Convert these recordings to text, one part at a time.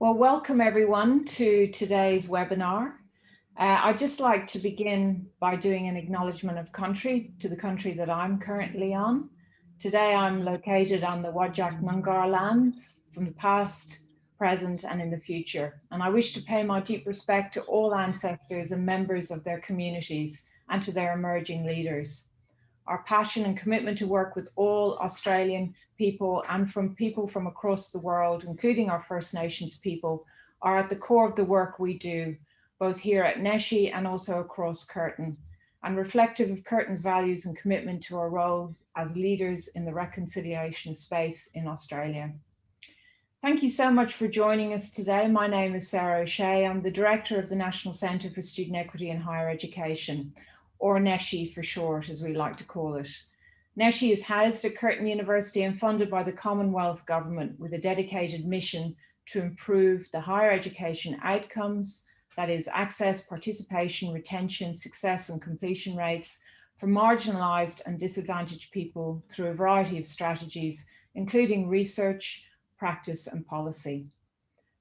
Well, welcome everyone to today's webinar. I'd just like to begin by doing an acknowledgement of country to the country that I'm currently on. Today I'm located on the Whadjuk Noongar lands from the past, present and in the future. And I wish to pay my deep respect to all ancestors and members of their communities and to their emerging leaders. Our passion and commitment to work with all Australian people and from people from across the world, including our First Nations people, are at the core of the work we do, both here at NESHI and also across Curtin, and reflective of Curtin's values and commitment to our role as leaders in the reconciliation space in Australia. Thank you so much for joining us today. My name is Sarah O'Shea. I'm the Director of the National Centre for Student Equity in Higher Education, or NESHI for short, as we like to call it. NESHI is housed at Curtin University and funded by the Commonwealth Government with a dedicated mission to improve the higher education outcomes, that is access, participation, retention, success and completion rates for marginalised and disadvantaged people through a variety of strategies, including research, practice and policy.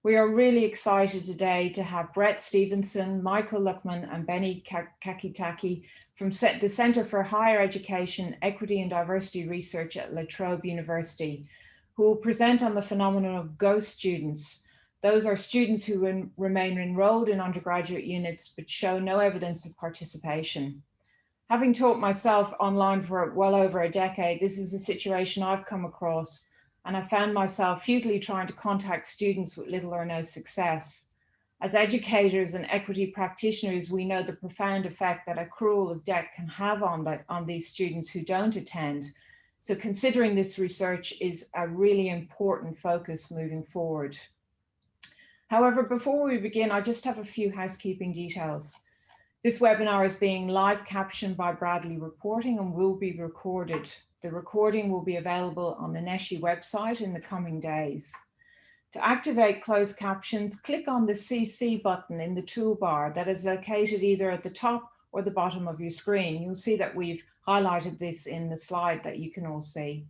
We are really excited today to have Brett Stevenson, Michael Luckman and Benny Kakitaki from the Centre for Higher Education, Equity and Diversity Research at La Trobe University, who will present on the phenomenon of ghost students. Those are students who remain enrolled in undergraduate units but show no evidence of participation. Having taught myself online for well over a decade, this is a situation I've come across, and I found myself futilely trying to contact students with little or no success. As educators and equity practitioners, we know the profound effect that accrual of debt can have on these students who don't attend. So considering this research is a really important focus moving forward. However, before we begin, I just have a few housekeeping details. This webinar is being live captioned by Bradley Reporting and will be recorded. The recording will be available on the NESHI website in the coming days. To activate closed captions, click on the CC button in the toolbar that is located either at the top or the bottom of your screen. You'll see that we've highlighted this in the slide that you can all see.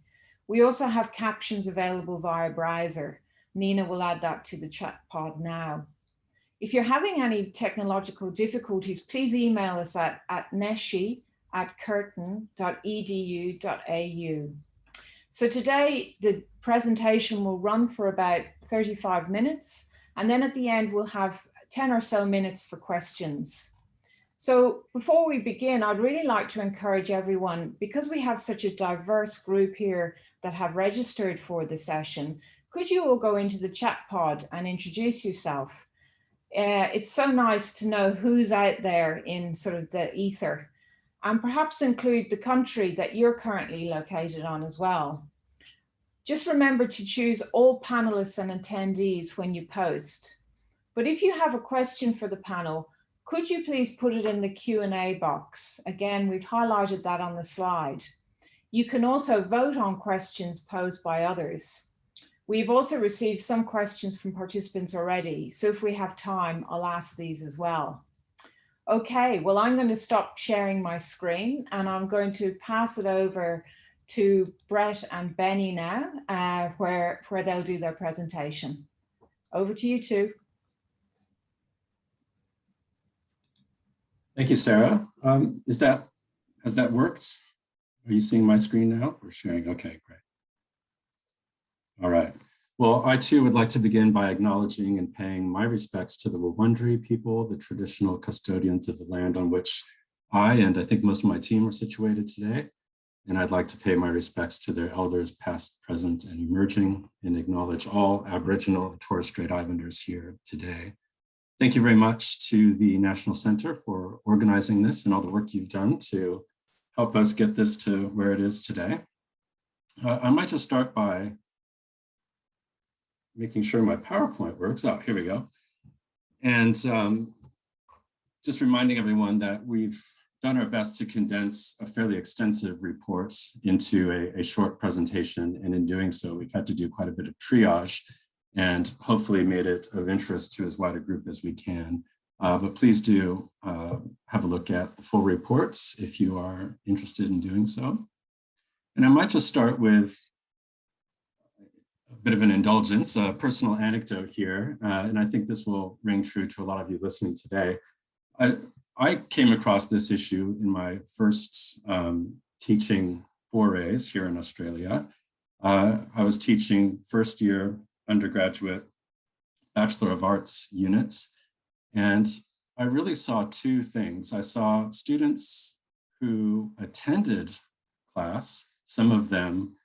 We also have captions available via browser. Nina will add that to the chat pod now. If you're having any technological difficulties, please email us at neshi@curtin.edu.au. So today the presentation will run for about 35 minutes, and then at the end we'll have 10 or so minutes for questions. So before we begin, I'd really like to encourage everyone, because we have such a diverse group here that have registered for the session, could you all go into the chat pod and introduce yourself? It's so nice to know who's out there in sort of the ether, and perhaps include the country that you're currently located on as well. Just remember to choose all panelists and attendees when you post. But if you have a question for the panel, could you please put it in the Q&A box? Again, we've highlighted that on the slide. You can also vote on questions posed by others. We've also received some questions from participants already, so if we have time, I'll ask these as well. Okay, well, I'm going to stop sharing my screen and I'm going to pass it over to Brett and Benny now, where they'll do their presentation. Over to you two. Thank you, Sarah. Has that worked? Are you seeing my screen now? We're sharing, okay, great. All right. Well, I too would like to begin by acknowledging and paying my respects to the Wurundjeri people, the traditional custodians of the land on which I and I think most of my team are situated today. And I'd like to pay my respects to their elders past, present, and emerging, and acknowledge all Aboriginal and Torres Strait Islanders here today. Thank you very much to the National Centre for organizing this and all the work you've done to help us get this to where it is today. I might just start by making sure my PowerPoint works. Oh, here we go. And just reminding everyone that we've done our best to condense a fairly extensive report into a short presentation. And in doing so, we've had to do quite a bit of triage and hopefully made it of interest to as wide a group as we can. But please do have a look at the full reports if you are interested in doing so. And I might just start with bit of an indulgence, a personal anecdote here, and I think this will ring true to a lot of you listening today. I came across this issue in my first teaching forays here in Australia. I was teaching first year undergraduate Bachelor of Arts units, and I really saw two things. I saw students who attended class, some of them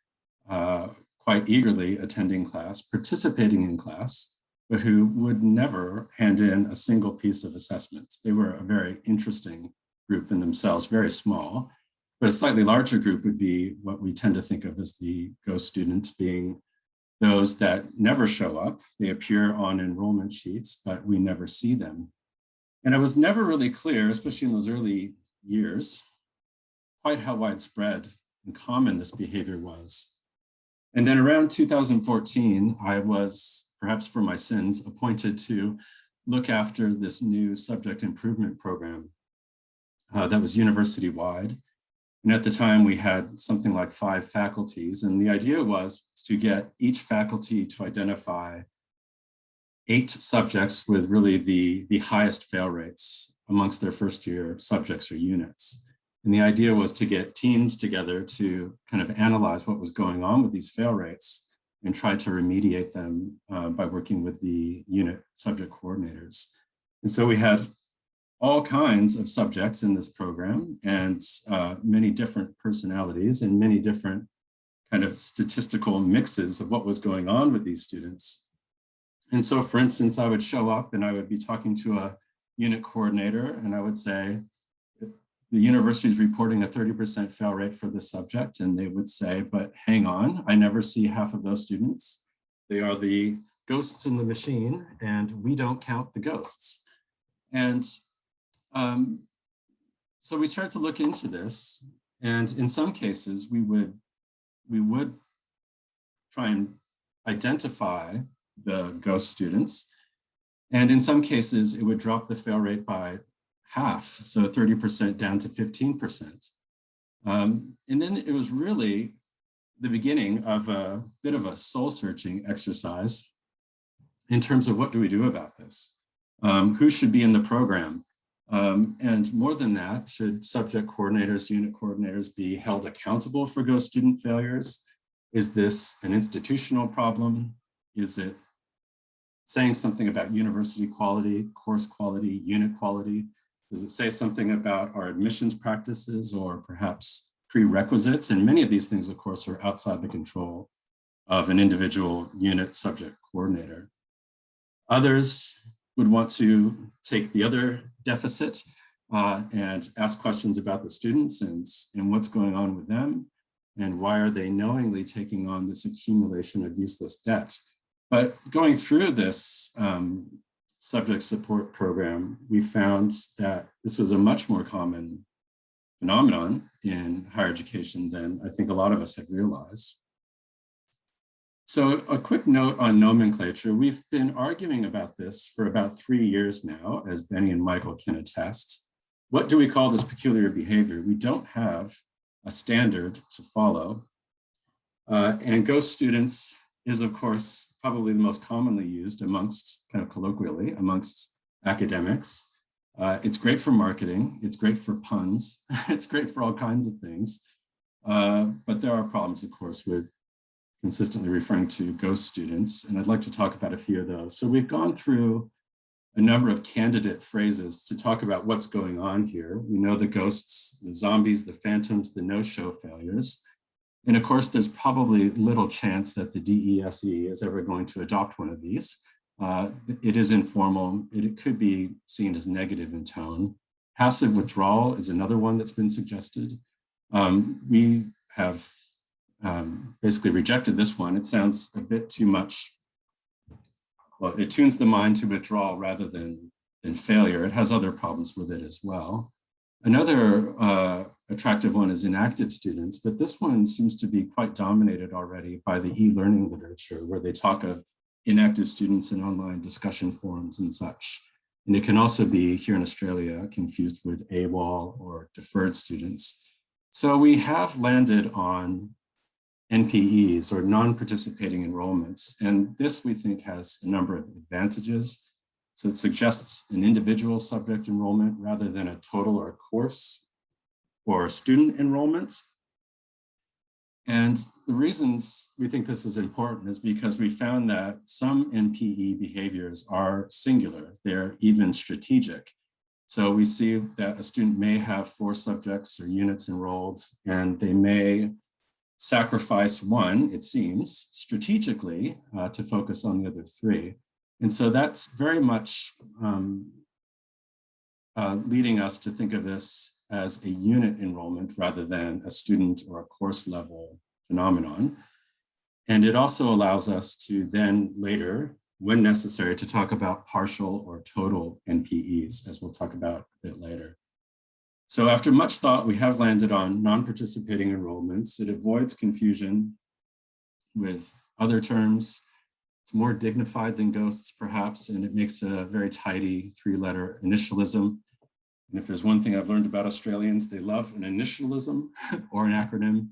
quite eagerly attending class, participating in class, but who would never hand in a single piece of assessment. They were a very interesting group in themselves, very small, but a slightly larger group would be what we tend to think of as the ghost student, being those that never show up. They appear on enrollment sheets, but we never see them. And it was never really clear, especially in those early years, quite how widespread and common this behavior was. And then around 2014, I was, perhaps for my sins, appointed to look after this new subject improvement program that was university-wide. And at the time, we had something like 5 faculties. And the idea was to get each faculty to identify 8 subjects with really the highest fail rates amongst their first year subjects or units. And the idea was to get teams together to kind of analyze what was going on with these fail rates and try to remediate them by working with the unit subject coordinators. And so we had all kinds of subjects in this program and many different personalities and many different kind of statistical mixes of what was going on with these students. And so, for instance, I would show up and I would be talking to a unit coordinator and I would say, the university is reporting a 30% fail rate for this subject. And they would say, but hang on, I never see half of those students. They are the ghosts in the machine and we don't count the ghosts. And so we started to look into this. And in some cases, we would try and identify the ghost students. And in some cases, it would drop the fail rate by half, so 30% down to 15%. And then it was really the beginning of a bit of a soul-searching exercise in terms of what do we do about this? Who should be in the program? And more than that, should subject coordinators, unit coordinators be held accountable for ghost student failures? Is this an institutional problem? Is it saying something about university quality, course quality, unit quality? Does it say something about our admissions practices or perhaps prerequisites? And many of these things, of course, are outside the control of an individual unit subject coordinator. Others would want to take the other deficit and ask questions about the students and what's going on with them and why are they knowingly taking on this accumulation of useless debt. But going through this subject support program, we found that this was a much more common phenomenon in higher education than I think a lot of us have realized. So a quick note on nomenclature. We've been arguing about this for about 3 years now, as Benny and Michael can attest. What do we call this peculiar behavior? We don't have a standard to follow. And ghost students is, of course, probably the most commonly used amongst, kind of colloquially, amongst academics. It's great for marketing. It's great for puns. It's great for all kinds of things. But there are problems, of course, with consistently referring to ghost students. And I'd like to talk about a few of those. So we've gone through a number of candidate phrases to talk about what's going on here. We know the ghosts, the zombies, the phantoms, the no-show failures. And of course, there's probably little chance that the DESE is ever going to adopt one of these. It is informal. It could be seen as negative in tone. Passive withdrawal is another one that's been suggested. We have basically rejected this one. It sounds a bit too much. Well, it tunes the mind to withdrawal rather than failure. It has other problems with it as well. Another attractive one is inactive students, but this one seems to be quite dominated already by the e-learning literature, where they talk of inactive students in online discussion forums and such. And it can also be, here in Australia, confused with AWOL or deferred students. So we have landed on NPEs, or non-participating enrollments. And this, we think, has a number of advantages. So it suggests an individual subject enrollment rather than a total or course or student enrollment. And the reasons we think this is important is because we found that some NPE behaviors are singular, they're even strategic. So we see that a student may have 4 subjects or units enrolled, and they may sacrifice one, it seems, strategically to focus on the other 3. And so that's very much leading us to think of this as a unit enrollment rather than a student or a course level phenomenon. And it also allows us to then later, when necessary, to talk about partial or total NPEs, as we'll talk about a bit later. So after much thought, we have landed on non-participating enrollments. It avoids confusion with other terms. It's more dignified than ghosts, perhaps, and it makes a very tidy 3-letter initialism. And if there's one thing I've learned about Australians, they love an initialism or an acronym.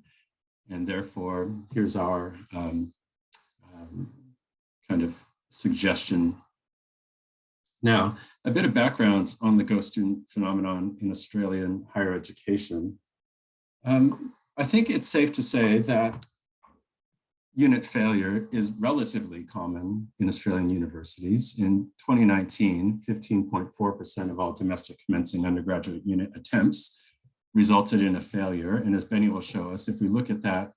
And therefore, here's our kind of suggestion. Now, a bit of background on the ghost student phenomenon in Australian higher education. I think it's safe to say that unit failure is relatively common in Australian universities. In 2019, 15.4% of all domestic commencing undergraduate unit attempts resulted in a failure. And as Benny will show us, if we look at that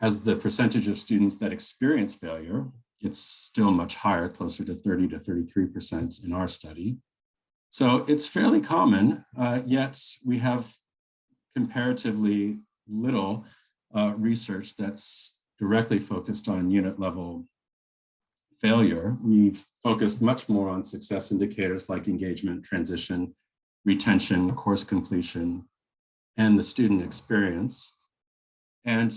as the percentage of students that experience failure, it's still much higher, closer to 30 to 33% in our study. So it's fairly common, yet we have comparatively little research that's directly focused on unit level failure. We've focused much more on success indicators like engagement, transition, retention, course completion, and the student experience. And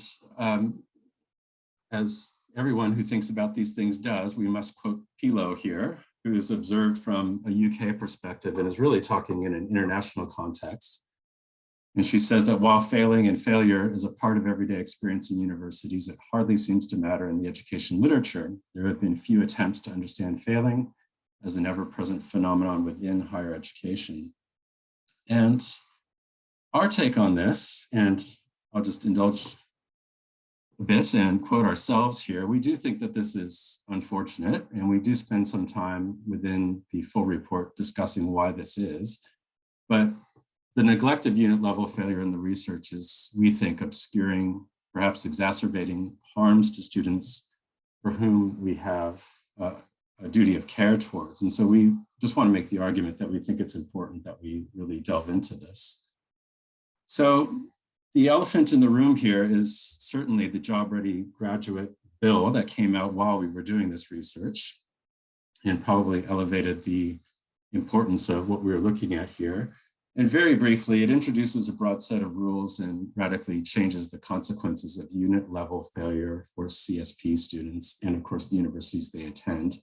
as everyone who thinks about these things does, we must quote Pilo here, who is observed from a UK perspective and is really talking in an international context. And she says that while failing and failure is a part of everyday experience in universities, it hardly seems to matter in the education literature. There have been few attempts to understand failing as an ever-present phenomenon within higher education. And our take on this, and I'll just indulge a bit and quote ourselves here, we do think that this is unfortunate, and we do spend some time within the full report discussing why this is. But the neglect of unit level failure in the research is, we think, obscuring, perhaps exacerbating harms to students for whom we have a duty of care towards. And so we just want to make the argument that we think it's important that we really delve into this. So the elephant in the room here is certainly the Job Ready Graduate Bill that came out while we were doing this research and probably elevated the importance of what we were looking at here. And very briefly, it introduces a broad set of rules and radically changes the consequences of unit level failure for CSP students and of course the universities they attend.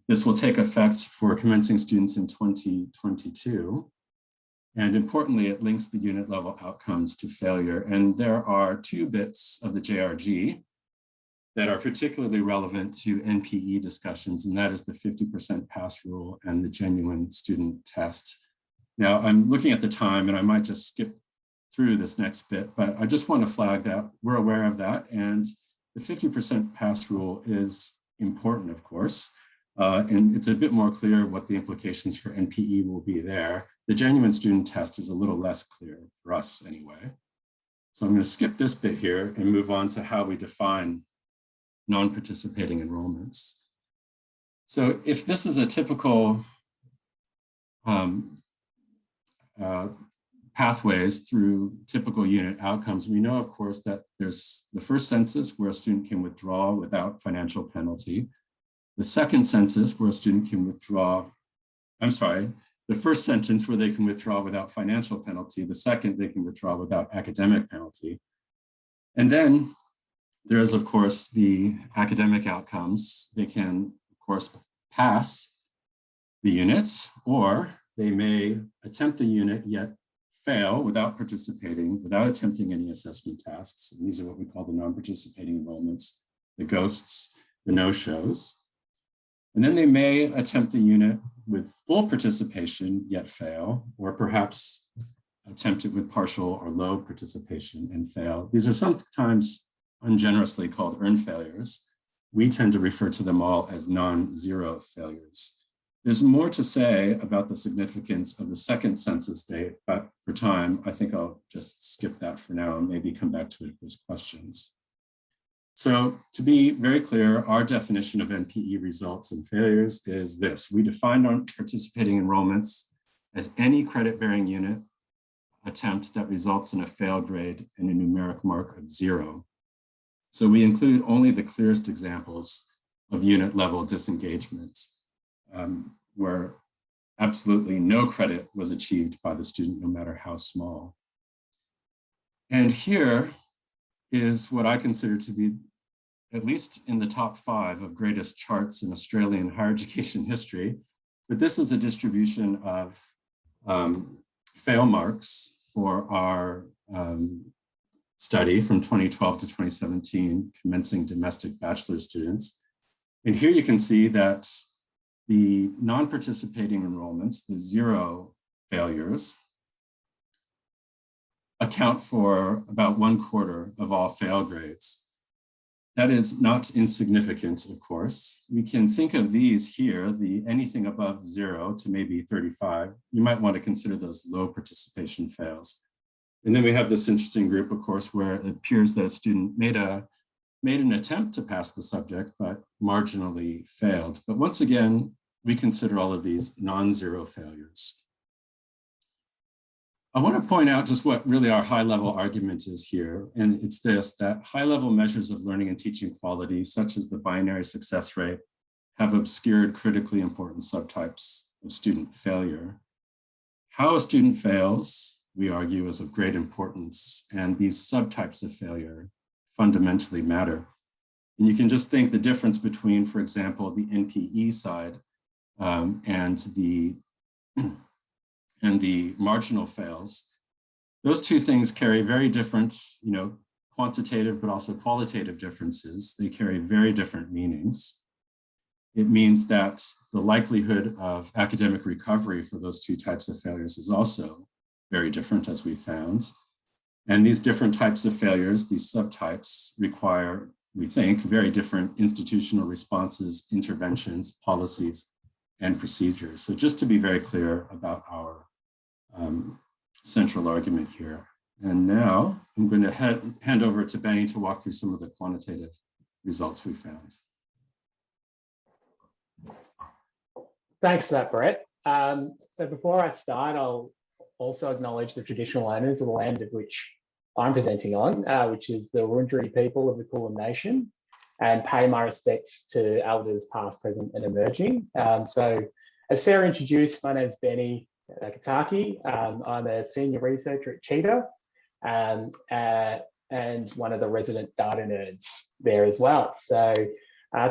This will take effect for commencing students in 2022. And importantly, it links the unit level outcomes to failure. And there are 2 bits of the JRG that are particularly relevant to NPE discussions, and that is the 50% pass rule and the genuine student test. Now, I'm looking at the time and I might just skip through this next bit, but I just want to flag that we're aware of that. And the 50% pass rule is important, of course, and it's a bit more clear what the implications for NPE will be there. The genuine student test is a little less clear for us anyway. So I'm going to skip this bit here and move on to how we define non-participating enrollments. So if this is a typical pathways through typical unit outcomes, we know, of course, that there's the first census where a student can withdraw without financial penalty. The second census where a student can withdraw, the first sentence where they can withdraw without financial penalty. The second, they can withdraw without academic penalty. And then there's, of course, the academic outcomes. They can, of course, pass the unit, or they may attempt the unit yet fail without participating, without attempting any assessment tasks. And these are what we call the non-participating enrollments, the ghosts, the no-shows. And then they may attempt the unit with full participation, yet fail, or perhaps attempt it with partial or low participation and fail. These are sometimes ungenerously called earned failures. We tend to refer to them all as non-zero failures. There's more to say about the significance of the second census date, but for time, I think I'll just skip that for now and maybe come back to it if there's questions. So to be very clear, our definition of NPE results and failures is this. We define non-participating enrollments as any credit-bearing unit attempt that results in a fail grade and a numeric mark of 0. So we include only the clearest examples of unit level disengagement, where absolutely no credit was achieved by the student, no matter how small. And here is what I consider to be, at least in the top 5 of greatest charts in Australian higher education history, but this is a distribution of fail marks for our study from 2012 to 2017, commencing domestic bachelor students. And here you can see that the non-participating enrollments, the 0 failures, account for about 1/4 of all fail grades. That is not insignificant, of course. We can think of these here, the anything above 0 to maybe 35. You might want to consider those low participation fails. And then we have this interesting group, of course, where it appears that a student made an attempt to pass the subject, but marginally failed. But once again, we consider all of these non-zero failures. I want to point out just what really our high-level argument is here, and it's this, that high-level measures of learning and teaching quality, such as the binary success rate, have obscured critically important subtypes of student failure. How a student fails, we argue, is of great importance, and these subtypes of failure fundamentally matter. And you can just think the difference between, for example, the NPE side and the marginal fails. Those two things carry very different, quantitative but also qualitative differences. They carry very different meanings. It means that the likelihood of academic recovery for those two types of failures is also very different, as we found. And these different types of failures, these subtypes, require, we think, very different institutional responses, interventions, policies, and procedures. So just to be very clear about our central argument here. And now I'm going to hand over to Benny to walk through some of the quantitative results we found. Thanks for that, Brett. So before I start, I'll also acknowledge the traditional owners of the land of which I'm presenting on, which is the Wurundjeri people of the Kulin Nation, and pay my respects to elders past, present, and emerging. So as Sarah introduced, my name's Benny Kataki. I'm a senior researcher at Cheetah and one of the resident data nerds there as well. So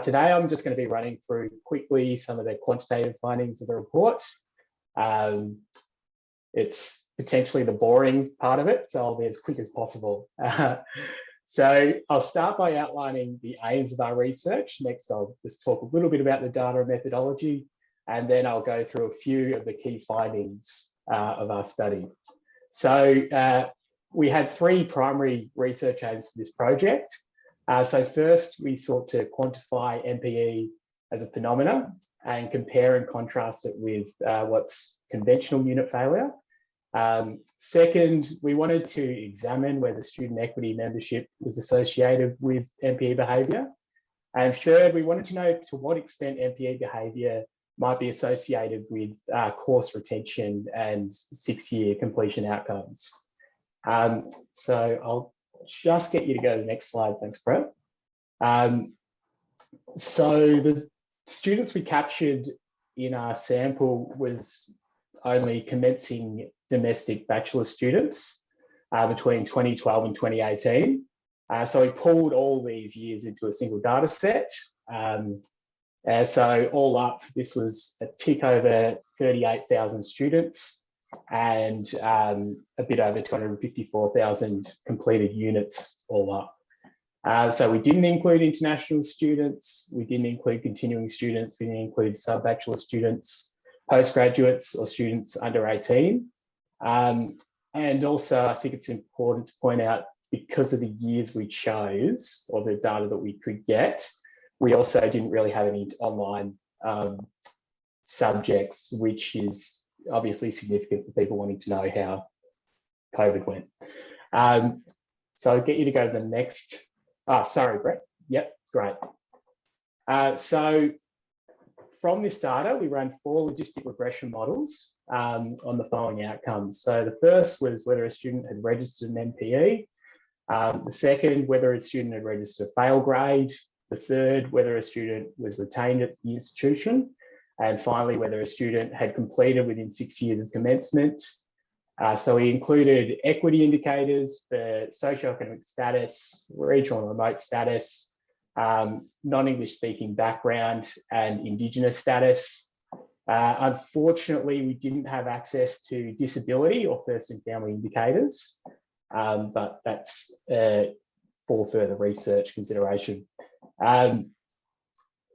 today I'm just going to be running through quickly some of the quantitative findings of the report. It's potentially the boring part of it, so I'll be as quick as possible. So I'll start by outlining the aims of our research. Next, I'll just talk a little bit about the data and methodology, and then I'll go through a few of the key findings of our study. So we had 3 primary research aims for this project. So first, we sought to quantify NPE as a phenomena and compare and contrast it with what's conventional unit failure. Second, we wanted to examine whether student equity membership was associated with NPE behaviour. And third, we wanted to know to what extent NPE behaviour might be associated with course retention and 6-year completion outcomes. So I'll just get you to go to the next slide. Thanks, Brett. So the students we captured in our sample was only commencing domestic bachelor students between 2012 and 2018. So we pulled all these years into a single data set. So all up, this was a tick over 38,000 students and a bit over 254,000 completed units all up. So we didn't include international students, we didn't include continuing students, we didn't include sub-bachelor students, postgraduates or students under 18. And also I think it's important to point out, because of the years we chose or the data that we could get, we also didn't really have any online subjects, which is obviously significant for people wanting to know how COVID went. So I'll get you to go to the next. Oh, sorry, Brett. Yep, great. So from this data, we ran 4 logistic regression models on the following outcomes. So the first was whether a student had registered an MPE. The second, whether a student had registered a fail grade. The third, whether a student was retained at the institution. And finally, whether a student had completed within 6 years of commencement. So we included equity indicators for socioeconomic status, regional and remote status, non-English speaking background, and Indigenous status. Unfortunately, we didn't have access to disability or first and family indicators, but that's for further research consideration.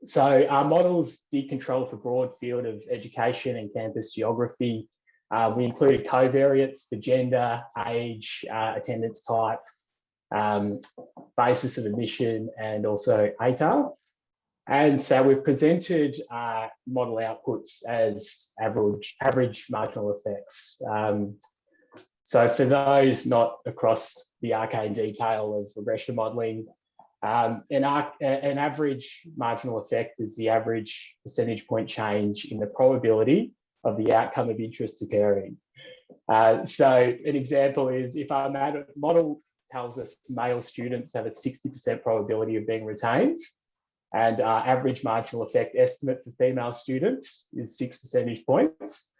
So our models did control for broad field of education and campus geography. We included covariates for gender, age, attendance type, basis of admission, and also ATAR. And so we've presented model outputs as average marginal effects. So for those not across the arcane detail of regression modeling, an average marginal effect is the average percentage point change in the probability of the outcome of interest occurring. So an example is, if our model tells us male students have a 60% probability of being retained, and our average marginal effect estimate for female students is 6 percentage points,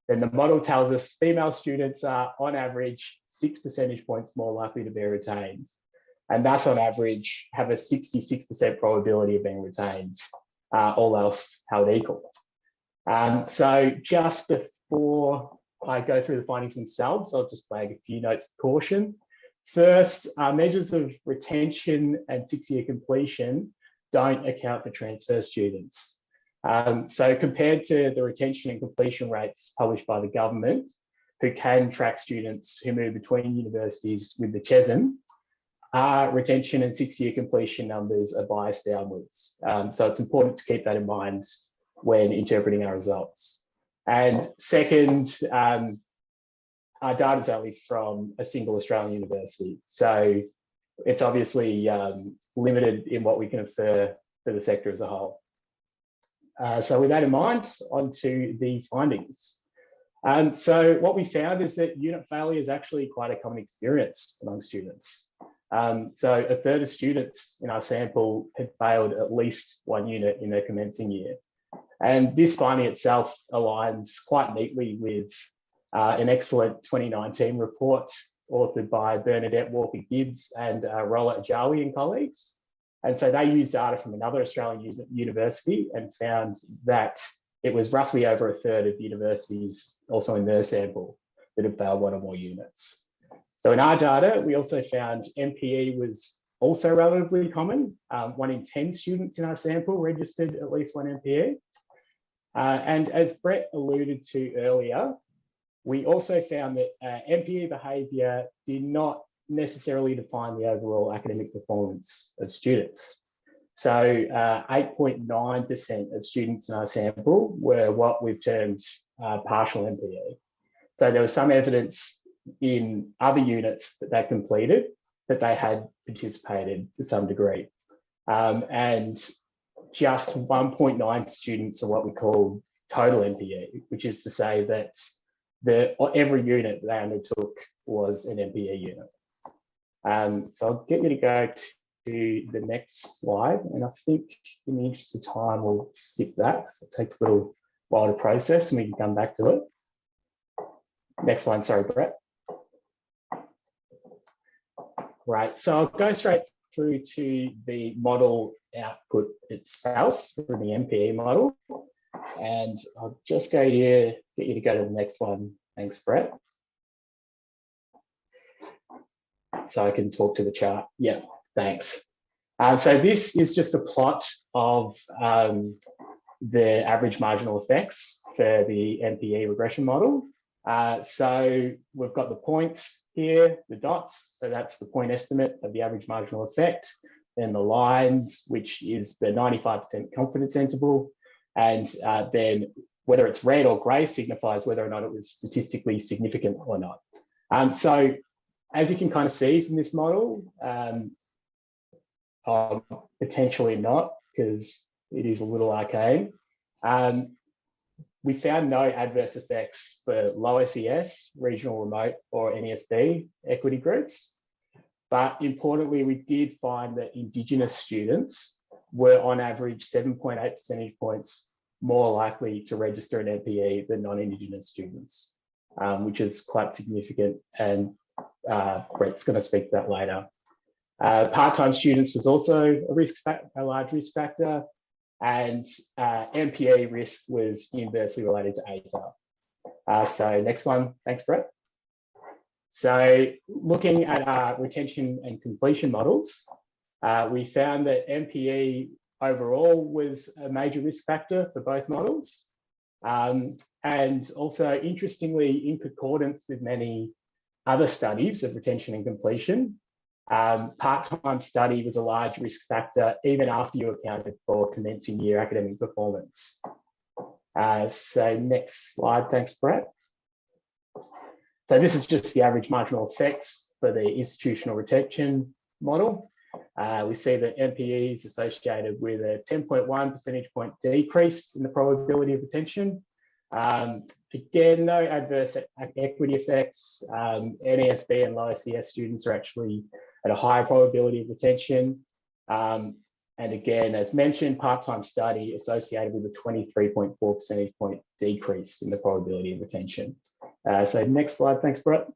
then the model tells us female students are on average 6 percentage points more likely to be retained, and thus on average have a 66% probability of being retained, all else held equal. So just before I go through the findings themselves, I'll just flag a few notes of caution. First, measures of retention and 6-year completion don't account for transfer students. So compared to the retention and completion rates published by the government, who can track students who move between universities with the CHESM, retention and 6-year completion numbers are biased downwards. So it's important to keep that in mind when interpreting our results. And second, our data is only from a single Australian university. So it's obviously limited in what we can infer for the sector as a whole. So with that in mind, on to the findings. So what we found is that unit failure is actually quite a common experience among students. So a third of students in our sample had failed at least 1 unit in their commencing year. And this finding itself aligns quite neatly with an excellent 2019 report authored by Bernadette Walker-Gibbs and Rola Ajawi and colleagues. And so they used data from another Australian university and found that it was roughly over a third of universities also in their sample that had failed 1 or more units. So in our data, we also found MPE was also relatively common. 1 in 10 students in our sample registered at least 1 MPE. And as Brett alluded to earlier, we also found that MPE behaviour did not necessarily define the overall academic performance of students. So 8.9% of students in our sample were what we've termed partial MPE. So there was some evidence in other units that they completed that they had participated to some degree. And just 1.9 students are what we call total MPE, which is to say that every unit they undertook was an MPE unit. So I'll get you to go to the next slide. And I think in the interest of time, we'll skip that because it takes a little while to process and we can come back to it. Next one, sorry, Brett. Right, so I'll go straight through to the model output itself for the MPE model. And I'll just go here, get you to go to the next one Thanks, Brett. So I can talk to the chart. Yeah, thanks. So this is just a plot of the average marginal effects for the NPE regression model. So we've got the points here, the dots. So that's the point estimate of the average marginal effect. Then the lines, which is the 95% confidence interval. And then whether it's red or gray signifies whether or not it was statistically significant or not. So as you can kind of see from this model, potentially not, because it is a little arcane. We found no adverse effects for low SES, regional remote, or NESB equity groups. But importantly, we did find that Indigenous students were on average 7.8 percentage points more likely to register an NPE than non-Indigenous students, which is quite significant. And Brett's going to speak to that later. Part-time students was also a large risk factor, and NPE risk was inversely related to ATAR. So next one, thanks, Brett. So looking at our retention and completion models, we found that NPE overall was a major risk factor for both models. And also, interestingly, in concordance with many other studies of retention and completion, part-time study was a large risk factor even after you accounted for commencing year academic performance. So next slide, thanks, Brett. So this is just the average marginal effects for the institutional retention model. We see that NPE is associated with a 10.1 percentage point decrease in the probability of retention. Again, no adverse equity effects. NESB and low SES students are actually at a higher probability of retention. And again, as mentioned, part-time study associated with a 23.4 percentage point decrease in the probability of retention. So next slide, thanks, Brett.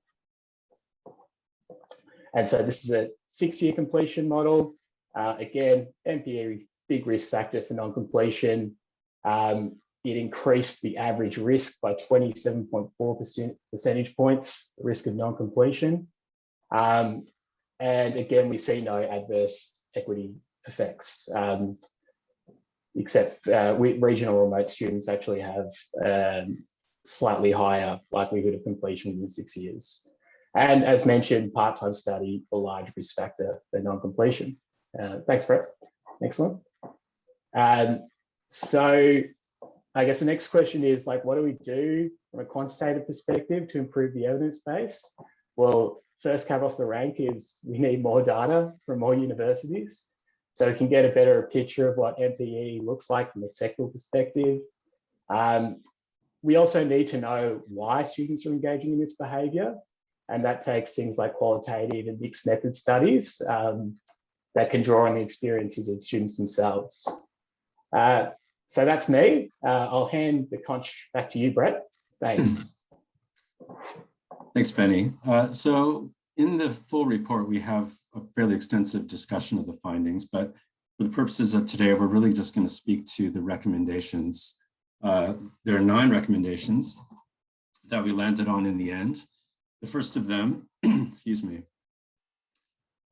And so this is a 6-year completion model. Again, NPE, big risk factor for non-completion. It increased the average risk by 27.4 percentage points, the risk of non-completion. And again, we see no adverse equity effects, except regional remote students actually have slightly higher likelihood of completion within 6 years. And as mentioned, part-time study, a large risk factor for non-completion. Thanks, Brett. Next one. So I guess the next question is, like, what do we do from a quantitative perspective to improve the evidence base? Well, first cab off the rank is we need more data from more universities so we can get a better picture of what NPE looks like from a sectoral perspective. We also need to know why students are engaging in this behaviour, and that takes things like qualitative and mixed method studies that can draw on the experiences of students themselves. So that's me. I'll hand the conch back to you, Brett. Thanks. Thanks, Benny. So in the full report, we have a fairly extensive discussion of the findings, but for the purposes of today, we're really just going to speak to the recommendations. There are 9 recommendations that we landed on in the end. The first of them, excuse me,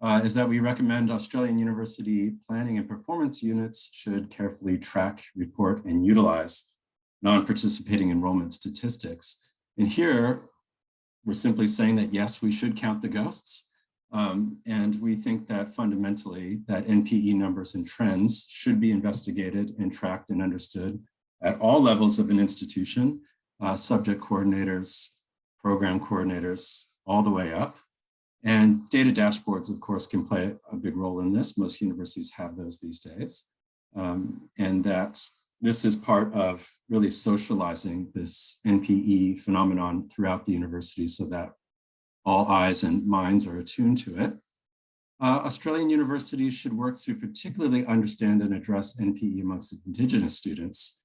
is that we recommend Australian university planning and performance units should carefully track, report, and utilize non-participating enrollment statistics. And here, we're simply saying that, yes, we should count the ghosts. And we think that fundamentally that NPE numbers and trends should be investigated and tracked and understood at all levels of an institution, subject coordinators, program coordinators, all the way up. And data dashboards, of course, can play a big role in this. Most universities have those these days. And that this is part of really socializing this NPE phenomenon throughout the university so that all eyes and minds are attuned to it. Australian universities should work to particularly understand and address NPE amongst Indigenous students.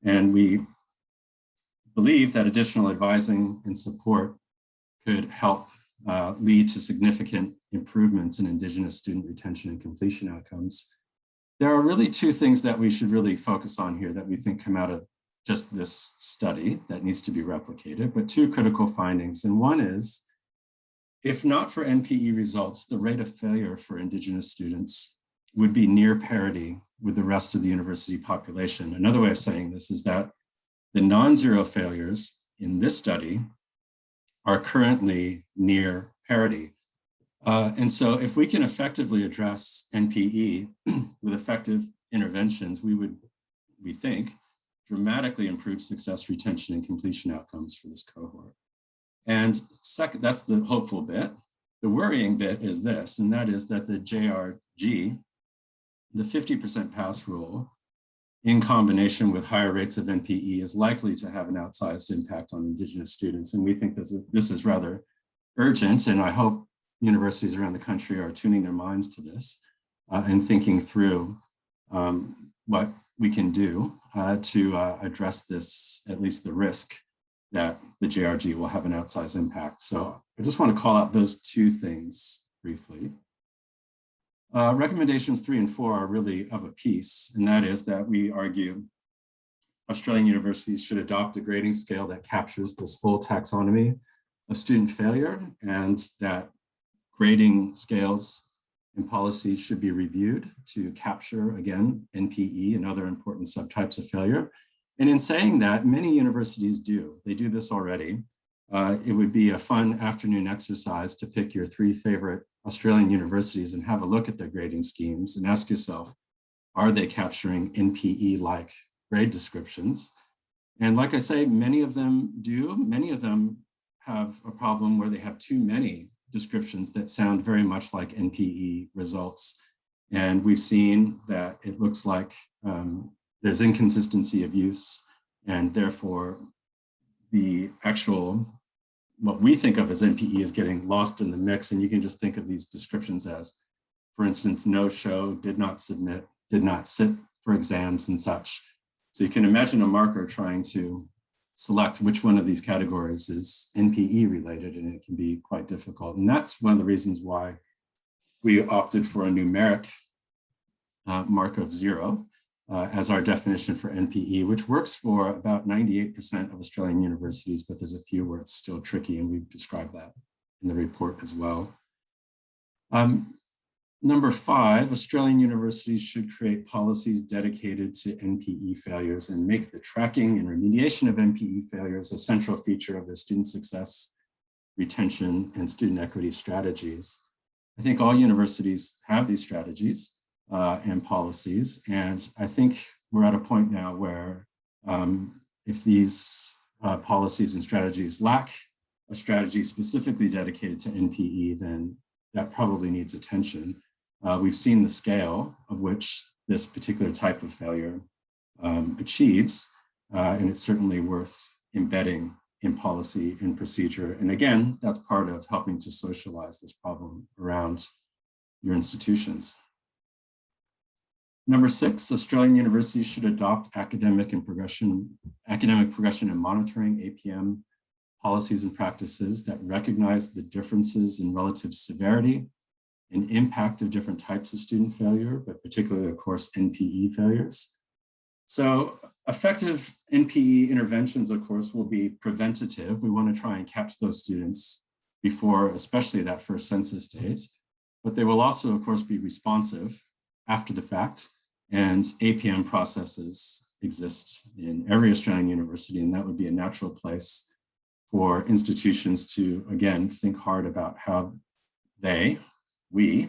And we believe that additional advising and support could help lead to significant improvements in Indigenous student retention and completion outcomes. There are really 2 things that we should really focus on here that we think come out of just this study that needs to be replicated, but two critical findings. And one is, if not for NPE results, the rate of failure for Indigenous students would be near parity with the rest of the university population. Another way of saying this is that the non-zero failures in this study are currently near parity. And so if we can effectively address NPE with effective interventions, we think, dramatically improve success, retention, and completion outcomes for this cohort. And second, that's the hopeful bit. The worrying bit is this, and that is that the JRG, the 50% pass rule, in combination with higher rates of NPE, is likely to have an outsized impact on Indigenous students. And we think this is rather urgent, and I hope universities around the country are tuning their minds to this and thinking through what we can do to address this, at least the risk that the JRG will have an outsized impact. So I just want to call out those two things briefly. Recommendations 3 and 4 are really of a piece, and that is that we argue Australian universities should adopt a grading scale that captures this full taxonomy of student failure, and that grading scales and policies should be reviewed to capture, again, NPE and other important subtypes of failure. And in saying that, many universities do. They do this already. It would be a fun afternoon exercise to pick your 3 favorite Australian universities and have a look at their grading schemes and ask yourself, are they capturing NPE-like grade descriptions? And like I say, many of them do. Many of them have a problem where they have too many descriptions that sound very much like NPE results. And we've seen that it looks like there's inconsistency of use, and therefore the actual, what we think of as NPE is getting lost in the mix. And you can just think of these descriptions as, for instance, no show, did not submit, did not sit for exams and such. So you can imagine a marker trying to select which one of these categories is NPE related, and it can be quite difficult. And that's one of the reasons why we opted for a numeric mark of 0 as our definition for NPE, which works for about 98% of Australian universities, but there's a few where it's still tricky, and we've described that in the report as well. Number 5, Australian universities should create policies dedicated to NPE failures and make the tracking and remediation of NPE failures a central feature of their student success, retention, and student equity strategies. I think all universities have these strategies and policies, and I think we're at a point now where if these policies and strategies lack a strategy specifically dedicated to NPE, then that probably needs attention. We've seen the scale of which this particular type of failure achieves, and it's certainly worth embedding in policy and procedure. And again, that's part of helping to socialize this problem around your institutions. Number 6, Australian universities should adopt academic progression and monitoring, APM, policies and practices that recognize the differences in relative severity and impact of different types of student failure, but particularly, of course, NPE failures. So effective NPE interventions, of course, will be preventative. We want to try and catch those students before, especially that first census date, but they will also, of course, be responsive after the fact, and APM processes exist in every Australian university, and that would be a natural place for institutions to, again, think hard about how we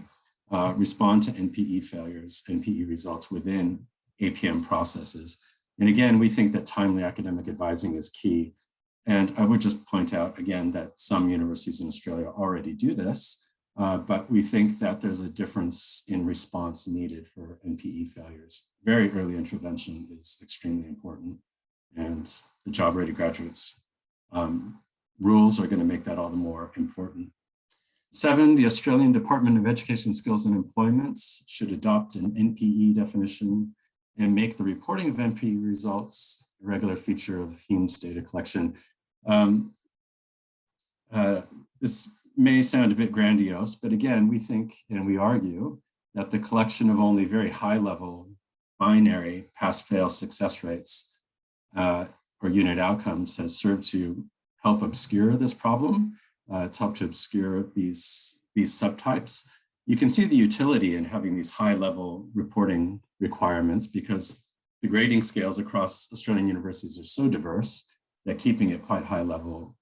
respond to NPE failures, NPE results within APM processes. And again, we think that timely academic advising is key. And I would just point out again that some universities in Australia already do this, but we think that there's a difference in response needed for NPE failures. Very early intervention is extremely important, and the job-ready graduates rules are going to make that all the more important. 7, the Australian Department of Education, Skills and Employment should adopt an NPE definition and make the reporting of NPE results a regular feature of HUME's data collection. This may sound a bit grandiose, but again, we think and we argue that the collection of only very high-level binary pass-fail success rates or unit outcomes has served to help obscure this problem. It's helped to obscure these subtypes. You can see the utility in having these high-level reporting requirements because the grading scales across Australian universities are so diverse that keeping it quite high level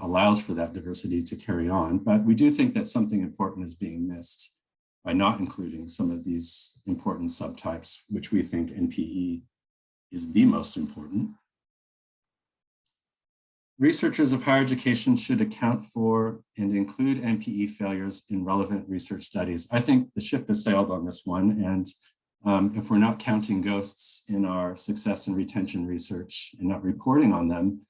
allows for that diversity to carry on. But we do think that something important is being missed by not including some of these important subtypes, which we think NPE is the most important. Researchers of higher education should account for and include NPE failures in relevant research studies. I think the ship has sailed on this one, and if we're not counting ghosts in our success and retention research and not reporting on them,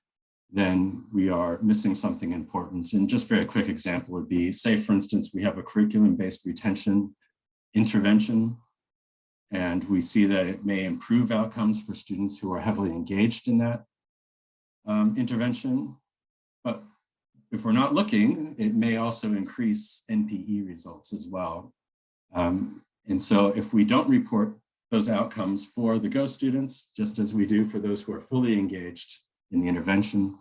then we are missing something important. And just a very quick example would be, say, for instance, we have a curriculum-based retention intervention, and we see that it may improve outcomes for students who are heavily engaged in that intervention. But if we're not looking, it may also increase NPE results as well. And so if we don't report those outcomes for the ghost students, just as we do for those who are fully engaged in the intervention,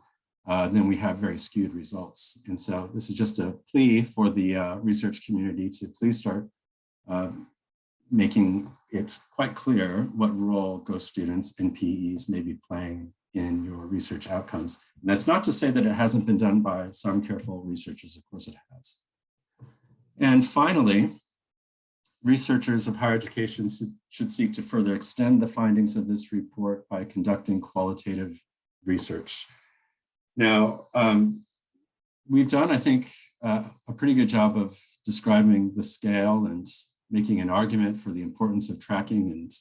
then we have very skewed results. And so this is just a plea for the research community to please start making it quite clear what role ghost students and PEs may be playing in your research outcomes. And that's not to say that it hasn't been done by some careful researchers, of course it has. And finally, researchers of higher education should seek to further extend the findings of this report by conducting qualitative research. Now, we've done, I think, a pretty good job of describing the scale and making an argument for the importance of tracking and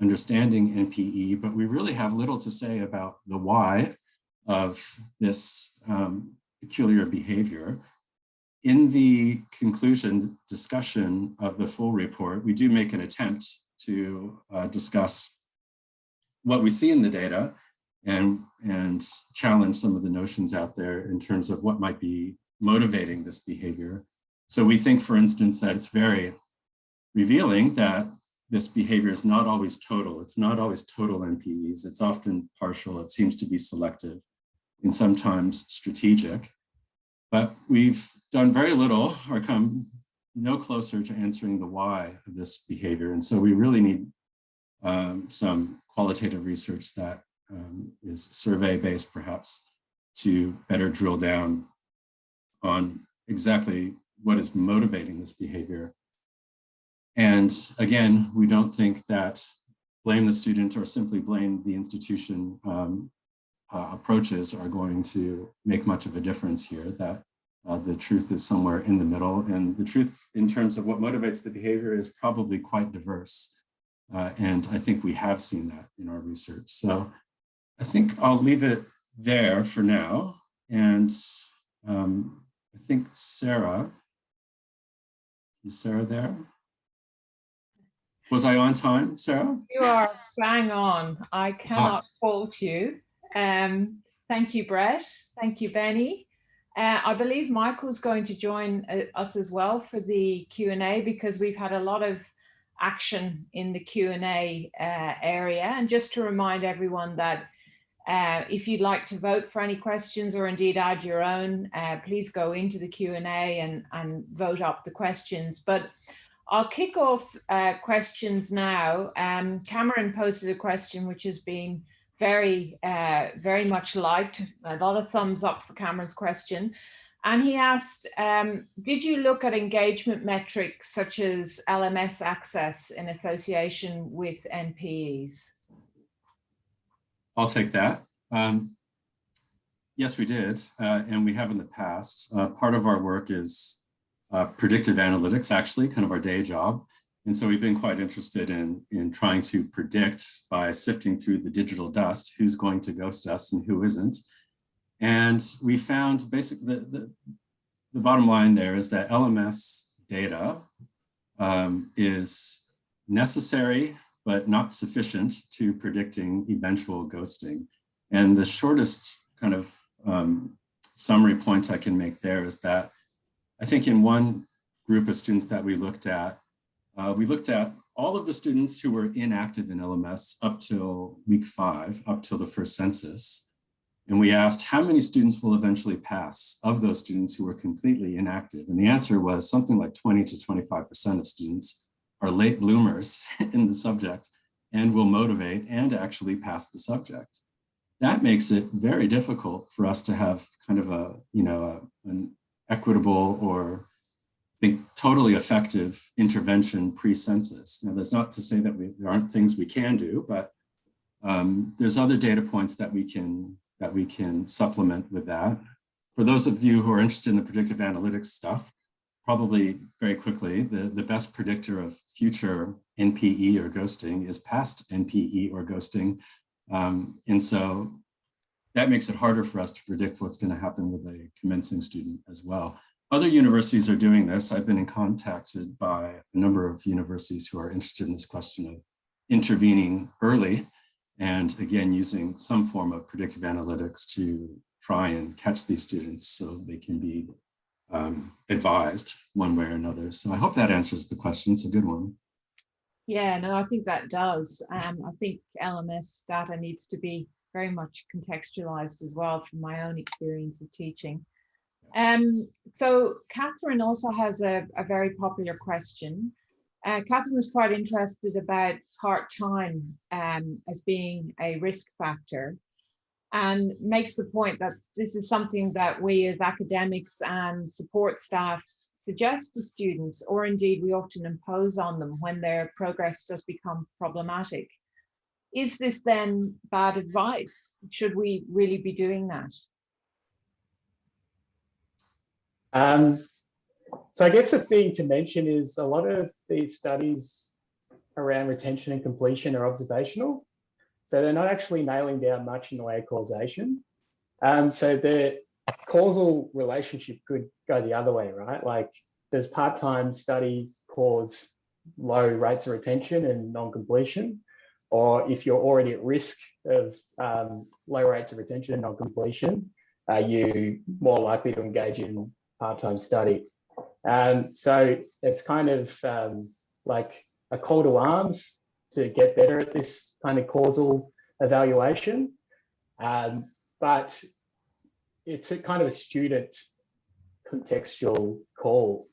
understanding NPE, but we really have little to say about the why of this peculiar behavior. In the conclusion discussion of the full report, we do make an attempt to discuss what we see in the data and challenge some of the notions out there in terms of what might be motivating this behavior. So we think, for instance, that it's very revealing that this behavior is not always total. It's not always total NPEs. It's often partial. It seems to be selective and sometimes strategic. But we've done very little or come no closer to answering the why of this behavior. And so we really need some qualitative research that is survey-based, perhaps, to better drill down on exactly what is motivating this behavior. And again, we don't think that blame the student or simply blame the institution approaches are going to make much of a difference here, that the truth is somewhere in the middle. And the truth in terms of what motivates the behavior is probably quite diverse. And I think we have seen that in our research. So I think I'll leave it there for now. And I think Sarah, is Sarah there? Was I on time, Sarah? You are bang on. I cannot fault you. Thank you, Brett. Thank you, Benny. I believe Michael's going to join us as well for the Q&A because we've had a lot of action in the Q&A area. And just to remind everyone that if you'd like to vote for any questions or indeed add your own, please go into the Q&A and vote up the questions. But I'll kick off questions now. Cameron posted a question which has been very much liked. A lot of thumbs up for Cameron's question. And he asked, did you look at engagement metrics such as LMS access in association with NPEs? I'll take that. Yes, we did, and we have in the past. Part of our work is predictive analytics, actually, kind of our day job. And so we've been quite interested in trying to predict by sifting through the digital dust who's going to ghost us and who isn't. And we found basically the bottom line there is that LMS data is necessary, but not sufficient to predicting eventual ghosting. And the shortest kind of summary point I can make there is that I think in one group of students that we looked at all of the students who were inactive in LMS up till week 5, up till the first census. And we asked how many students will eventually pass of those students who were completely inactive. And the answer was something like 20 to 25% of students are late bloomers in the subject and will motivate and actually pass the subject. That makes it very difficult for us to have kind of an equitable or I think totally effective intervention pre-census. Now, that's not to say that there aren't things we can do, but there's other data points that we can supplement with that. For those of you who are interested in the predictive analytics stuff, probably very quickly, the best predictor of future NPE or ghosting is past NPE or ghosting. And so that makes it harder for us to predict what's going to happen with a commencing student as well. Other universities are doing this. I've been contacted by a number of universities who are interested in this question of intervening early and again, using some form of predictive analytics to try and catch these students so they can be advised one way or another. So I hope that answers the question. It's a good one. Yeah, no, I think that does. I think LMS data needs to be very much contextualized as well from my own experience of teaching. So Catherine also has a very popular question. Catherine was quite interested about part-time as being a risk factor and makes the point that this is something that we as academics and support staff suggest to students, or indeed we often impose on them when their progress does become problematic. Is this then bad advice? Should we really be doing that? So I guess the thing to mention is a lot of these studies around retention and completion are observational. So they're not actually nailing down much in the way of causation. So the causal relationship could go the other way, right? Like does part-time study cause low rates of retention and non-completion? Or if you're already at risk of low rates of retention and non-completion, are you more likely to engage in part-time study? So it's kind of like a call to arms to get better at this kind of causal evaluation. But it's a kind of a student contextual call,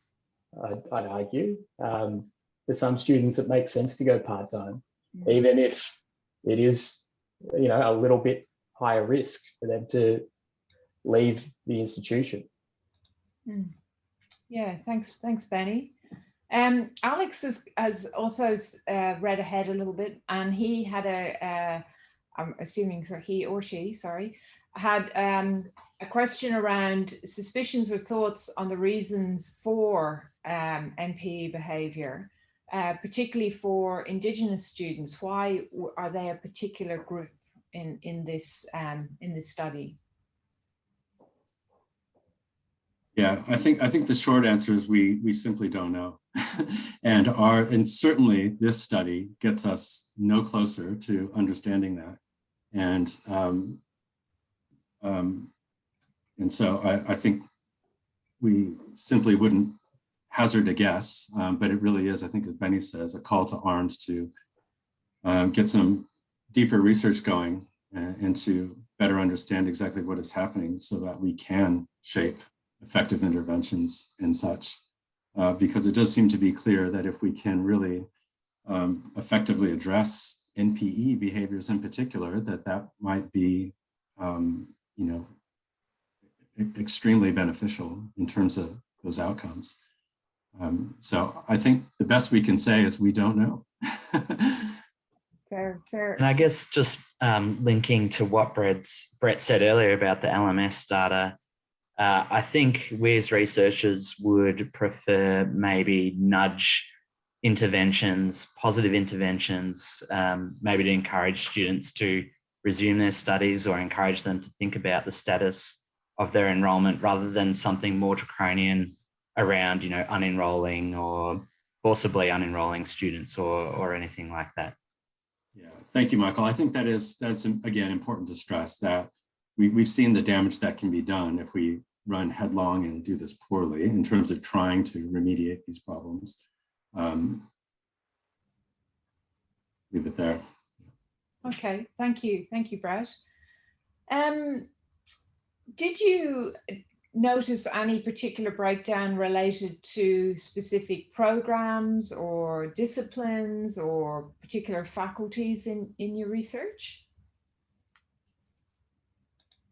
I'd argue. For some students, it makes sense to go part-time, even if it is, a little bit higher risk for them to leave the institution. Yeah, thanks, Benny. Alex has also read ahead a little bit, and he had I'm assuming so he or she, sorry, had a question around suspicions or thoughts on the reasons for NPE behaviour, particularly for Indigenous students. Why are they a particular group in this study? Yeah, I think the short answer is we simply don't know, and certainly this study gets us no closer to understanding that, and so I think we simply wouldn't hazard a guess, but it really is, I think, as Benny says, a call to arms to get some deeper research going and to better understand exactly what is happening so that we can shape effective interventions and such, because it does seem to be clear that if we can really effectively address NPE behaviors in particular, that might be, extremely beneficial in terms of those outcomes. So I think the best we can say is we don't know. Fair. And I guess just linking to what Brett said earlier about the LMS data, I think we as researchers would prefer maybe nudge interventions, positive interventions, maybe to encourage students to resume their studies or encourage them to think about the status of their enrolment rather than something more draconian around, unenrolling or forcibly unenrolling students or anything like that. Yeah, thank you, Michael. I think that's again important to stress that we've seen the damage that can be done if we run headlong and do this poorly in terms of trying to remediate these problems. leave it there. Okay, thank you, Brett. Did you notice any particular breakdown related to specific programs or disciplines or particular faculties in your research?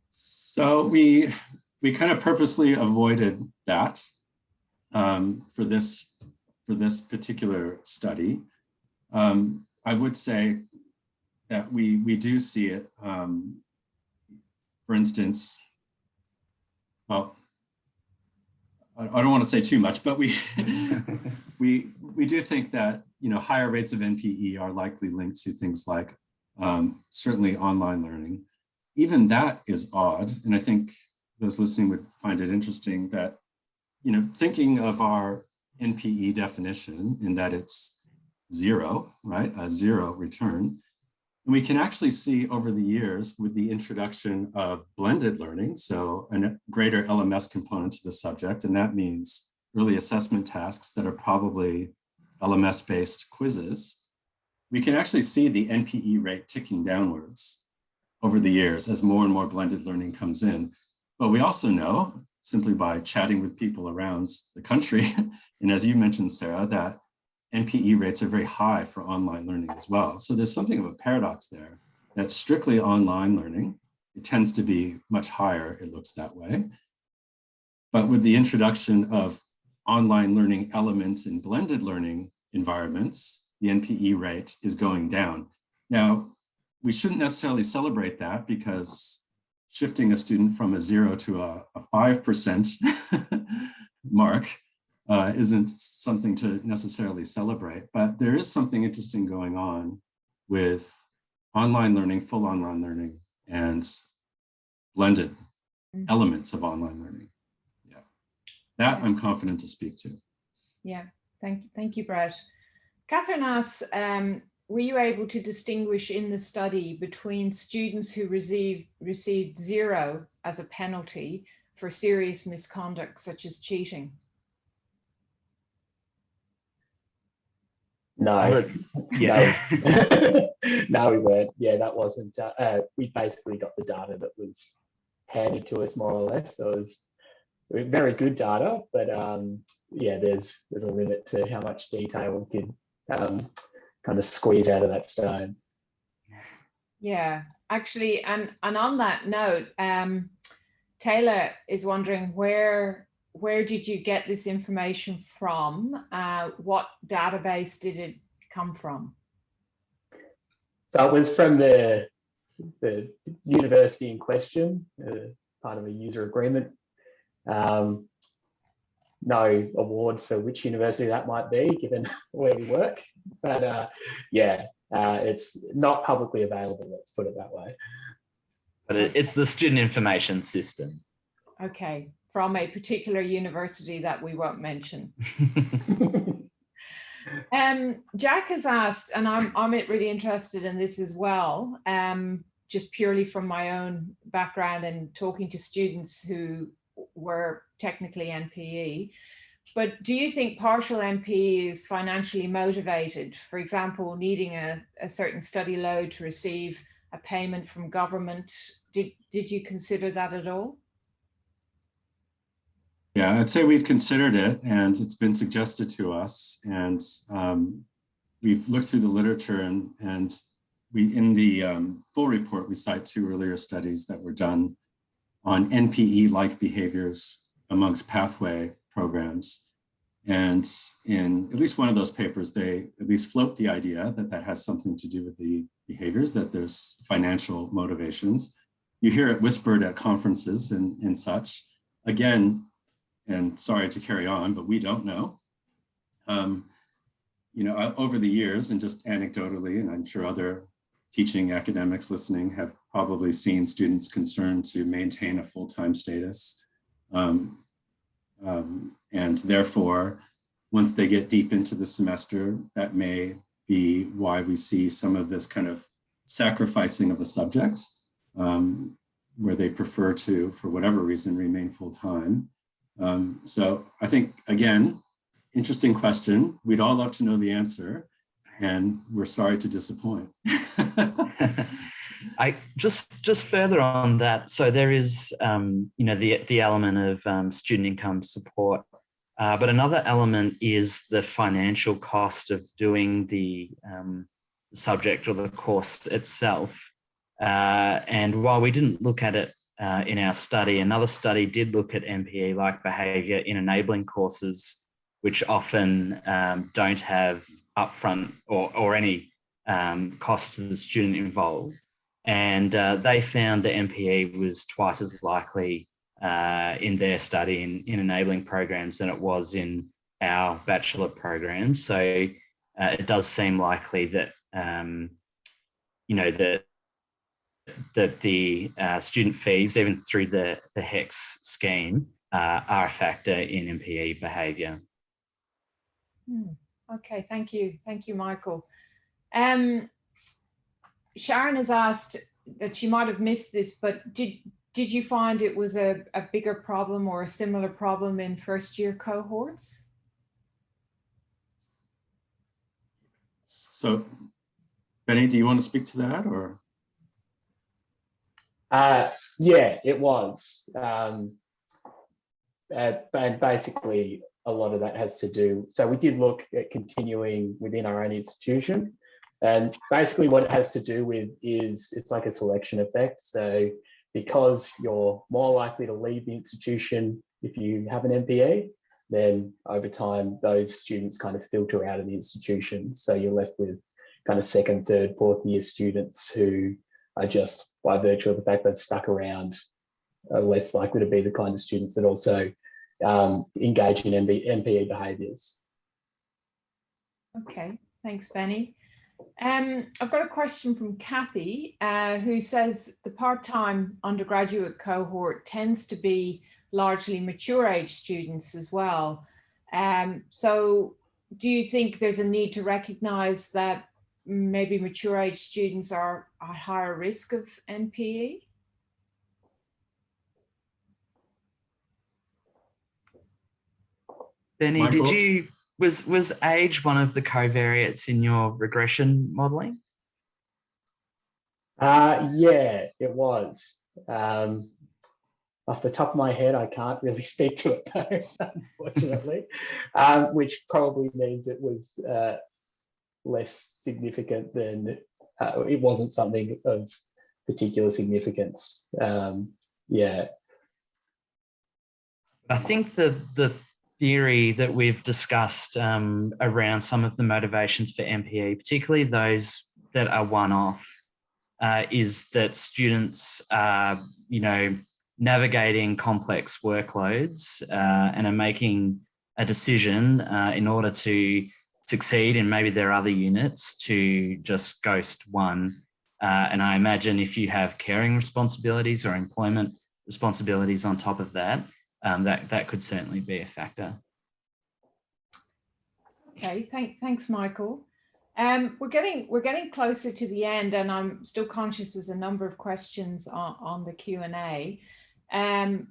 So we kind of purposely avoided that for this particular study. I would say that we do see it. For instance, well, I don't want to say too much, but we do think that, you know, higher rates of NPE are likely linked to things like certainly online learning. Even that is odd, and I think those listening would find it interesting that, you know, thinking of our NPE definition in that it's zero, right, a zero return. And we can actually see over the years with the introduction of blended learning, so a greater LMS component to the subject, and that means early assessment tasks that are probably LMS-based quizzes, we can actually see the NPE rate ticking downwards over the years as more and more blended learning comes in. But we also know, simply by chatting with people around the country, and as you mentioned, Sarah, that NPE rates are very high for online learning as well. So there's something of a paradox there. That's strictly online learning. It tends to be much higher, it looks that way. But with the introduction of online learning elements in blended learning environments, the NPE rate is going down. Now, we shouldn't necessarily celebrate that because shifting a student from a 0 to a 5% mark isn't something to necessarily celebrate, but there is something interesting going on with online learning, full online learning, and blended elements of online learning. Yeah, that I'm confident to speak to. Yeah, thank you, Brett. Catherine asks, were you able to distinguish in the study between students who received 0 as a penalty for serious misconduct, such as cheating? No. Yeah. No, we weren't. Yeah, that wasn't. We basically got the data that was handed to us more or less. So it was very good data, but yeah, there's a limit to how much detail we could kind of squeeze out of that stone. Yeah, actually, and on that note, Taylor is wondering where did you get this information from? What database did it come from? So it was from the university in question, part of a user agreement. No award for which university that might be, given where we work. But yeah, it's not publicly available, let's put it that way. But it's the student information system. Okay, from a particular university that we won't mention. Jack has asked, and I'm really interested in this as well, just purely from my own background and talking to students who were technically NPE, but do you think partial NPE is financially motivated? For example, needing a certain study load to receive a payment from government. Did you consider that at all? Yeah, I'd say we've considered it, and it's been suggested to us, and we've looked through the literature, and we, in the full report, we cite 2 earlier studies that were done on NPE-like behaviors amongst pathway programs. And in at least one of those papers, they at least float the idea that that has something to do with the behaviors, that there's financial motivations. You hear it whispered at conferences and such. Again, and sorry to carry on, but we don't know. You know, over the years, and just anecdotally, and I'm sure other teaching academics listening have probably seen students concerned to maintain a full-time status. And therefore, once they get deep into the semester, that may be why we see some of this kind of sacrificing of a subject, where they prefer to, for whatever reason, remain full-time. So I think, again, interesting question. We'd all love to know the answer. and we're sorry to disappoint. I just further on that. So there is, the element of student income support, but another element is the financial cost of doing the subject or the course itself. And while we didn't look at it in our study, another study did look at NPE-like behaviour in enabling courses, which often don't have upfront or any cost to the student involved. And they found that NPE was twice as likely in their study in enabling programs than it was in our bachelor program. So it does seem likely that, that the student fees, even through the HEX scheme, are a factor in NPE behaviour. Okay, thank you. Thank you, Michael. Sharon has asked that she might have missed this, but did you find it was a bigger problem or a similar problem in first year cohorts? So, Benny, do you want to speak to that, or? Yeah, it was. And basically, a lot of that has to do, so we did look at continuing within our own institution. And basically what it has to do with is it's like a selection effect. So because you're more likely to leave the institution if you have an MPE, then over time, those students kind of filter out of the institution. So you're left with kind of second, third, fourth year students who are just, by virtue of the fact they've stuck around, are less likely to be the kind of students that also engage in MPE behaviours. Okay, thanks, Benny. I've got a question from Kathy, who says the part-time undergraduate cohort tends to be largely mature age students as well. So do you think there's a need to recognise that maybe mature age students are at higher risk of NPE? Benny, Michael? was age one of the covariates in your regression modelling? Yeah, it was. Off the top of my head, I can't really speak to it though, unfortunately, which probably means it was less significant than, it wasn't something of particular significance. Yeah. I think the theory that we've discussed around some of the motivations for MPE, particularly those that are one-off, is that students are, navigating complex workloads and are making a decision in order to succeed in maybe their other units to just ghost one. And I imagine if you have caring responsibilities or employment responsibilities on top of that, that could certainly be a factor. Okay, thanks, Michael. We're getting closer to the end, and I'm still conscious there's a number of questions on the Q&A.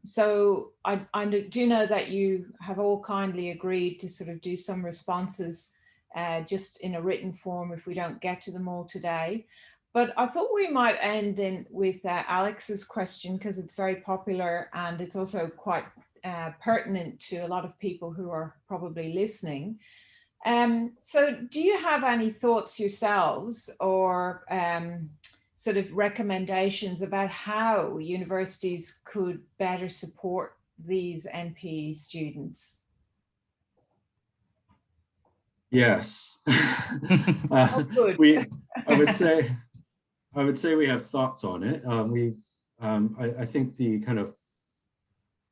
So I do know that you have all kindly agreed to sort of do some responses just in a written form if we don't get to them all today. But I thought we might end with Alex's question, because it's very popular and it's also quite pertinent to a lot of people who are probably listening. So do you have any thoughts yourselves or sort of recommendations about how universities could better support these NPE students? Yes. Oh, good. I would say we have thoughts on it. I think the kind of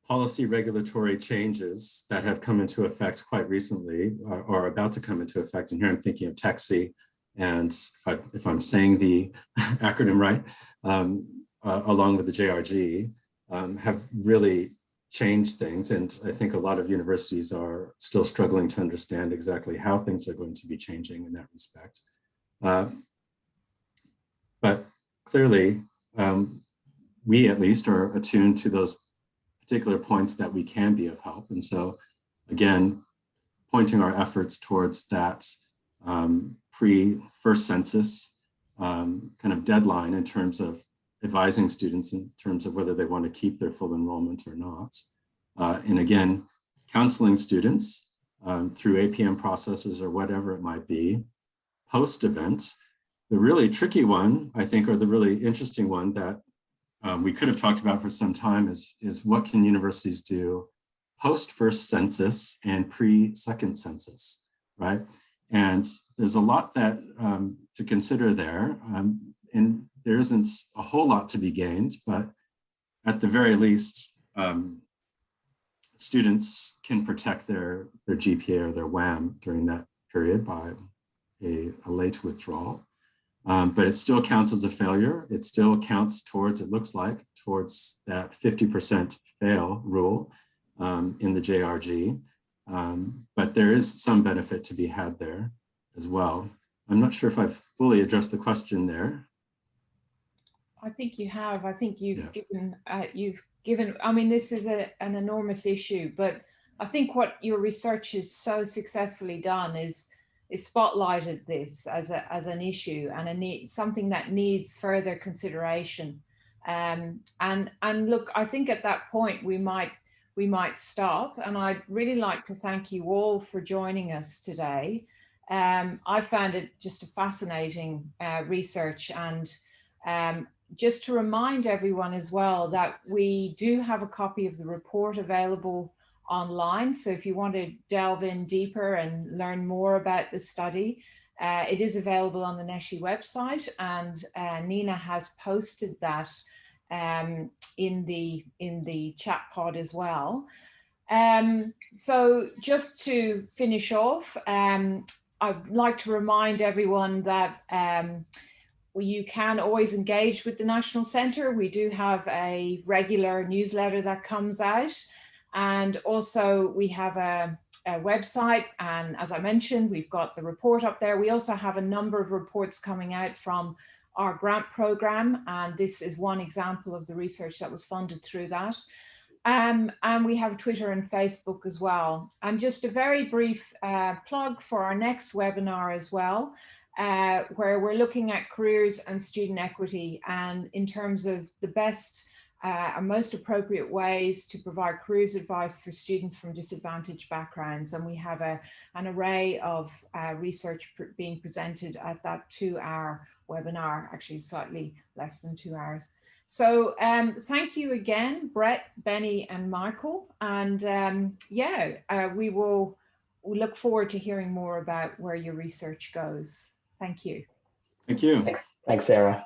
policy regulatory changes that have come into effect quite recently are about to come into effect. And here I'm thinking of TEXI, and if I'm saying the acronym right, along with the JRG, have really changed things. And I think a lot of universities are still struggling to understand exactly how things are going to be changing in that respect. But clearly, we at least are attuned to those particular points that we can be of help. And so again, pointing our efforts towards that pre-first census kind of deadline in terms of advising students in terms of whether they want to keep their full enrollment or not. And again, counseling students through APM processes or whatever it might be, post-event. The really tricky one, I think, or the really interesting one that we could have talked about for some time is what can universities do post-first census and pre-second census, right? And there's a lot that to consider there. And there isn't a whole lot to be gained, but at the very least, students can protect their GPA or their WAM during that period by a late withdrawal. But it still counts as a failure. It still counts towards, it looks like, towards that 50% fail rule in the JRG. But there is some benefit to be had there as well. I'm not sure if I've fully addressed the question there. I think you have. I think you've given, I mean, this is an enormous issue, but I think what your research has so successfully done is spotlighted this as an issue and something that needs further consideration. And look, I think at that point we might stop. And I'd really like to thank you all for joining us today. I found it just a fascinating research, and just to remind everyone as well that we do have a copy of the report available online. So if you want to delve in deeper and learn more about the study, it is available on the NESHE website, and Nina has posted that in the chat pod as well. So just to finish off, I'd like to remind everyone that you can always engage with the National Centre. We do have a regular newsletter that comes out. And also we have a website, and as I mentioned, we've got the report up there. We also have a number of reports coming out from our grant program, and this is one example of the research that was funded through that. And we have Twitter and Facebook as well. And just a very brief plug for our next webinar as well, where we're looking at careers and student equity, and in terms of the best and most appropriate ways to provide careers advice for students from disadvantaged backgrounds. And we have an array of research being presented at that 2-hour webinar, actually slightly less than 2 hours. So thank you again, Brett, Benny, and Michael. And we look forward to hearing more about where your research goes. Thank you. Thank you. Thanks, Sarah.